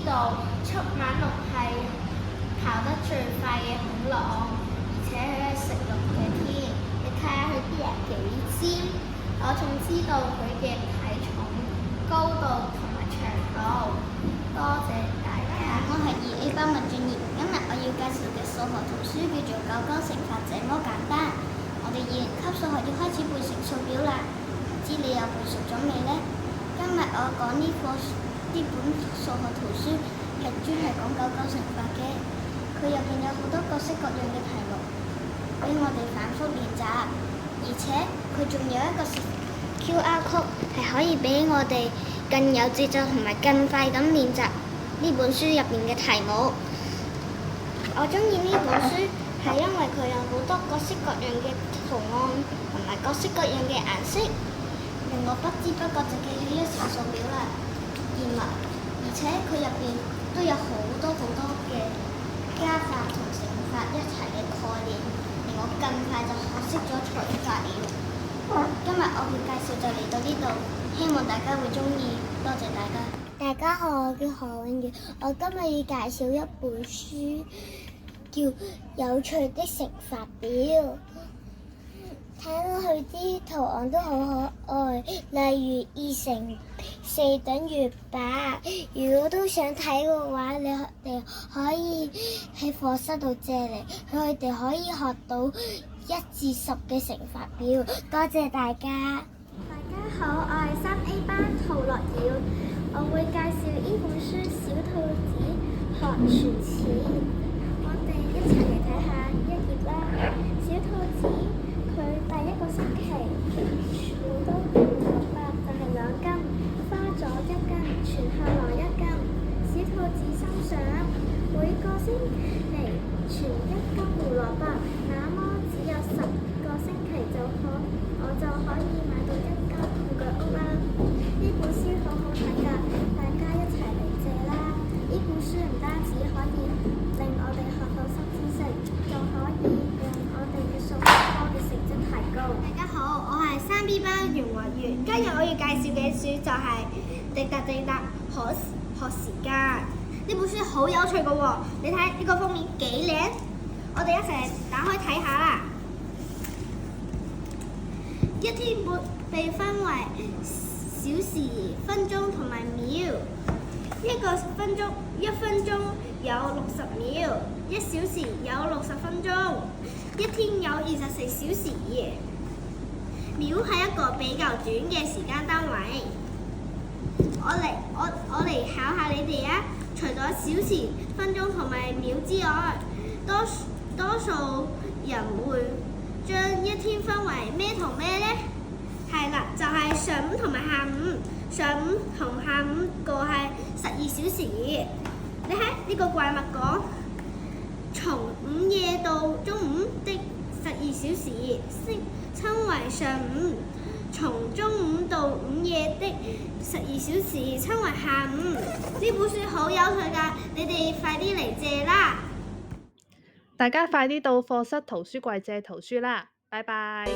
道速猛龍係跑得最快嘅恐龍，而且佢係食肉嘅添。你睇下佢啲人幾尖，我仲知道佢嘅體重、高度同埋長度。多謝大家。我係2A 班文俊賢，今日我要介紹嘅數學圖書叫做《九九乘法這麼簡單》。我哋2年級數學要開始背乘數表啦，唔知你有背熟咗未呢？今日我講呢本數學圖書係專係講九九乘法嘅，佢入邊有好多各式各樣嘅題目俾我哋反覆練習，而且佢仲有一個QR code 係可以俾我哋更有節奏同埋更快咁練習呢本書入面嘅題目。我中意呢本書係因為佢有好多各式各樣嘅圖案同埋各式各樣嘅顏色，令我不知不覺就記起咗乘數表啦。而且佢入邊都有好多嘅加法同乘法一齊嘅概念，令我更快就學識咗除法了。今日我嘅介紹就嚟到呢度，希望大家會中意，多謝大家。大家好，我叫何永如，我今日要介紹一本書，叫《有趣的乘法表》。睇到佢啲圖案都好可愛，例如2乘4等於8。如果都想睇嘅話，你哋可以喺課室度借嚟，佢哋可以學到1至10嘅乘法表。多謝大家。大家好，我係3A 班陶樂瑤，我會介紹呢本書《小兔子學存錢》。我哋一齊嚟睇下1頁啦。小兔子佢第一個星期儲到600就係2斤，花咗1斤，存下來1斤。小兔子心想，每個星期存1斤胡蘿蔔，那麼只有10個星期我就可以買到1間兔腳屋啦。呢本書好好睇㗎，大家一齊嚟借啦！呢本書唔單止可以令我哋學到新知識，仲可以令我哋嘅數學科嘅成績提高。大家好，我係3B 班袁慧月。今日我要介紹嘅書就係滴答滴答學時間。呢本書好有趣㗎喎，你睇呢個封面幾靚，我哋一齊打開睇下啦。一天被分為小時、分鐘同埋秒。一分鐘有60秒，1小時有60分鐘，一天有24小時。秒係一個比較短嘅時間單位。我嚟考下你哋啊！除咗小時、分鐘同埋秒之外，多數人會將一天分為咩同咩呢？係啦，就係上午同埋下午。上午同下午各係12小時。你睇呢個怪物講，從午夜到中午的12小時稱為上午，從中午到午夜的12小時稱為下午。呢本書好有趣㗎，你哋快啲嚟借啦！大家快啲到課室圖書櫃借圖書啦！拜拜。